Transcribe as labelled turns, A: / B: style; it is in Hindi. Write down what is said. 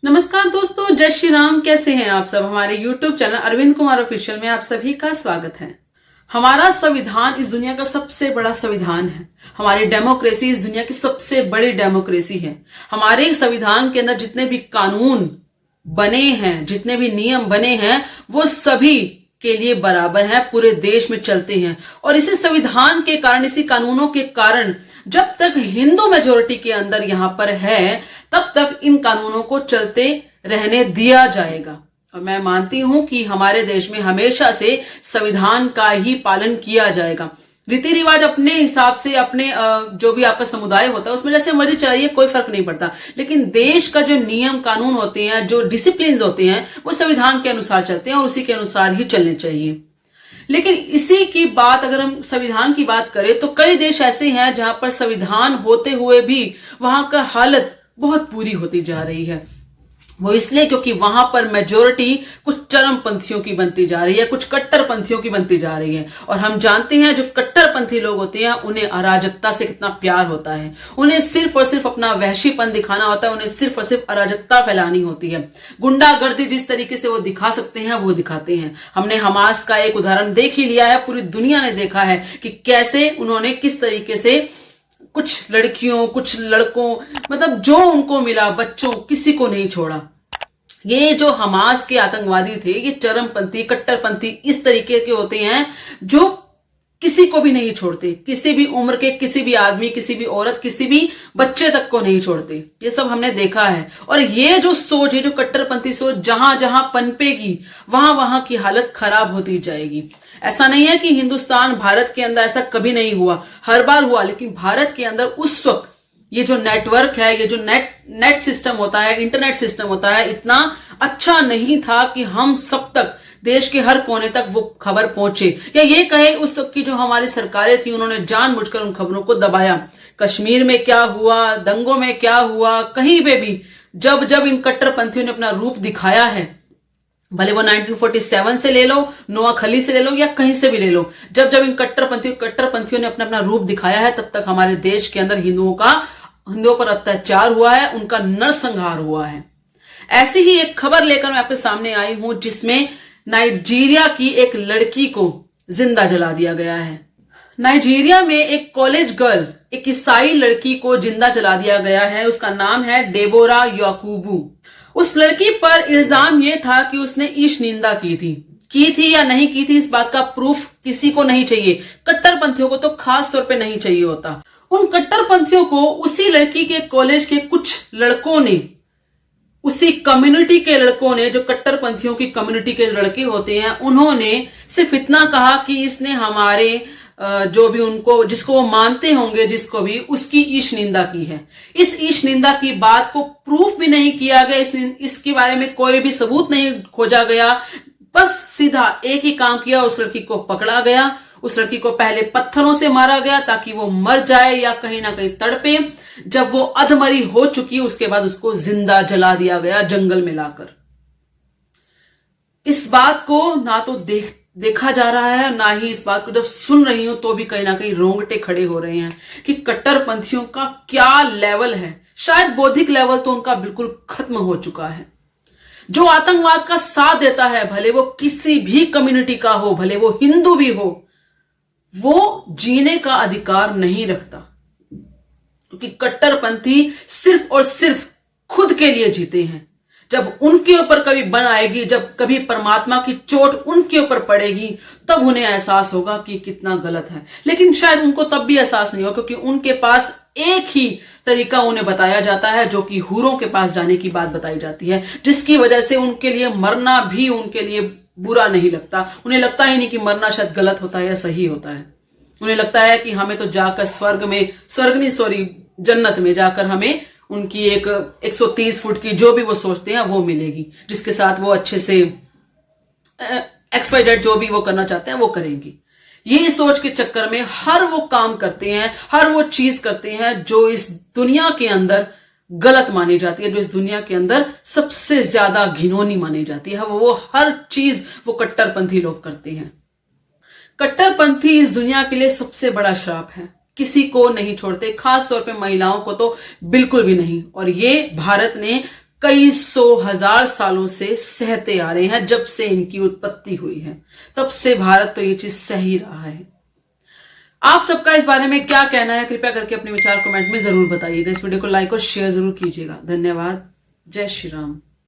A: नमस्कार दोस्तों, जय श्री राम। कैसे हैं आप सब। हमारे YouTube channel Arvind Kumar official में आप सभी का स्वागत है। हमारा संविधान इस दुनिया का सबसे बड़ा संविधान है। हमारी डेमोक्रेसी इस दुनिया की सबसे बड़ी डेमोक्रेसी है। हमारे संविधान के अंदर जितने भी कानून बने हैं, जितने भी नियम बने हैं, वो सभी के लिए बराबर है, पूरे देश में चलते हैं। और इसी संविधान के कारण, इसी कानूनों के कारण जब तक हिंदू मेजोरिटी के अंदर यहां पर है, तब तक इन कानूनों को चलते रहने दिया जाएगा। और मैं मानती हूं कि हमारे देश में हमेशा से संविधान का ही पालन किया जाएगा। रीति रिवाज अपने हिसाब से, अपने जो भी आपका समुदाय होता है उसमें जैसे मर्जी चलाइए, कोई फर्क नहीं पड़ता। लेकिन देश का जो नियम कानून होते हैं, जो डिसिप्लिन होते हैं, वो संविधान के अनुसार चलते हैं और उसी के अनुसार ही चलने चाहिए। लेकिन इसी की बात, अगर हम संविधान की बात करें, तो कई देश ऐसे हैं जहां पर संविधान होते हुए भी वहां का हालत बहुत बुरी होती जा रही है। वो इसलिए क्योंकि वहां पर मेजोरिटी कुछ चरमपंथियों की बनती जा रही है, कुछ कट्टरपंथियों की बनती जा रही है। और हम जानते हैं जो कट्टरपंथी लोग होते हैं उन्हें अराजकता से कितना प्यार होता है। उन्हें सिर्फ और सिर्फ अपना वहशीपन दिखाना होता है, उन्हें सिर्फ और सिर्फ अराजकता फैलानी होती है। गुंडागर्दी जिस तरीके से वो दिखा सकते हैं वो दिखाते हैं। हमने हमास का एक उदाहरण देख ही लिया है, पूरी दुनिया ने देखा है कि कैसे उन्होंने किस तरीके से कुछ लड़कियों, कुछ लड़कों, मतलब जो उनको मिला, बच्चों, किसी को नहीं छोड़ा। ये जो हमास के आतंकवादी थे, ये चरमपंथी, कट्टरपंथी इस तरीके के होते हैं जो किसी को भी नहीं छोड़ते। किसी भी उम्र के किसी भी आदमी, किसी भी औरत, किसी भी बच्चे तक को नहीं छोड़ते। ये सब हमने देखा है। और ये जो सोच है, जो कट्टरपंथी सोच जहां जहां पनपेगी, वहां वहां की हालत खराब होती जाएगी। ऐसा नहीं है कि हिंदुस्तान, भारत के अंदर ऐसा कभी नहीं हुआ, हर बार हुआ। लेकिन भारत के अंदर उस वक्त ये जो नेटवर्क है, ये जो नेट सिस्टम होता है, इंटरनेट सिस्टम होता है, इतना अच्छा नहीं था कि हम सब तक, देश के हर कोने तक वो खबर पहुंचे। या ये कहे उस वक्त की जो हमारी सरकारें थी, उन्होंने जानबूझकर उन खबरों को दबाया। कश्मीर में क्या हुआ, दंगों में क्या हुआ, कहीं पे भी जब जब इन कट्टरपंथियों ने अपना रूप दिखाया है, भले वो 1947 से ले लो, नोआ खली से ले लो, या कहीं से भी ले लो, जब जब इन कट्टरपंथियों ने अपना अपना रूप दिखाया है, तब तक हमारे देश के अंदर हिंदुओं पर अत्याचार हुआ है, उनका नरसंहार हुआ है। ऐसी ही एक खबर लेकर मैं आपके सामने आई हूं, जिसमें नाइजीरिया की एक लड़की को जिंदा जला दिया गया है। नाइजीरिया में एक कॉलेज गर्ल, एक ईसाई लड़की को जिंदा जला दिया गया है। उसका नाम है डेबोरा याकूबू। उस लड़की पर इल्जाम यह था कि उसने ईश निंदा की थी या नहीं की थी, इस बात का प्रूफ किसी को नहीं चाहिए। कट्टरपंथियों को तो खास तौर पे नहीं चाहिए होता। उन कट्टरपंथियों को उसी लड़की के कॉलेज के कुछ लड़कों ने, उसी कम्युनिटी के लड़कों ने, जो कट्टरपंथियों की कम्युनिटी के लड़के होते हैं, उन्होंने सिर्फ इतना कहा कि इसने हमारे जो भी उनको, जिसको वो मानते होंगे, जिसको भी, उसकी ईश निंदा की है। इस ईश निंदा की बात को प्रूफ भी नहीं किया गया, इसके बारे में कोई भी सबूत नहीं खोजा गया। बस सीधा एक ही काम किया, उस लड़की को पकड़ा गया। उस लड़की को पहले पत्थरों से मारा गया ताकि वो मर जाए या कहीं ना कहीं तड़पे। जब वो अधमरी हो चुकी, उसके बाद उसको जिंदा जला दिया गया, जंगल में लाकर। इस बात को ना तो देखा जा रहा है, ना ही इस बात को जब सुन रही हूं तो भी कहीं ना कहीं रोंगटे खड़े हो रहे हैं कि कट्टरपंथियों का क्या लेवल है। शायद बौद्धिक लेवल तो उनका बिल्कुल खत्म हो चुका है। जो आतंकवाद का साथ देता है, भले वो किसी भी कम्युनिटी का हो, भले वो हिंदू भी हो, वो जीने का अधिकार नहीं रखता। क्योंकि कट्टरपंथी सिर्फ और सिर्फ खुद के लिए जीते हैं। जब उनके ऊपर कभी बन आएगी, जब कभी परमात्मा की चोट उनके ऊपर पड़ेगी, तब उन्हें एहसास होगा कि कितना गलत है। लेकिन शायद उनको तब भी एहसास नहीं हो, क्योंकि उनके पास एक ही तरीका उन्हें बताया जाता है, जो कि हूरों के पास जाने की बात बताई जाती है, जिसकी वजह से उनके लिए मरना भी उनके लिए बुरा नहीं लगता। उन्हें लगता ही नहीं कि मरना शायद गलत होता है या सही होता है। उन्हें लगता है कि हमें तो जाकर जन्नत में जाकर हमें उनकी एक 130 फुट की जो भी वो सोचते हैं वो मिलेगी, जिसके साथ वो अच्छे से XYZ जो भी वो करना चाहते हैं वो करेंगी। ये सोच के चक्कर में हर वो काम करते हैं, हर वो चीज करते हैं जो इस दुनिया के अंदर गलत मानी जाती है, जो इस दुनिया के अंदर सबसे ज्यादा घिनौनी मानी जाती है। वो हर चीज वो कट्टरपंथी लोग करते हैं। कट्टरपंथी इस दुनिया के लिए सबसे बड़ा श्राप है। किसी को नहीं छोड़ते, खास तौर पे महिलाओं को तो बिल्कुल भी नहीं। और ये भारत ने कई सौ हजार सालों से सहते आ रहे हैं। जब से इनकी उत्पत्ति हुई है तब से भारत तो ये चीज सह ही रहा है। आप सबका इस बारे में क्या कहना है, कृपया करके अपने विचार कमेंट में जरूर बताइएगा। इस वीडियो को लाइक और शेयर जरूर कीजिएगा। धन्यवाद। जय श्री राम।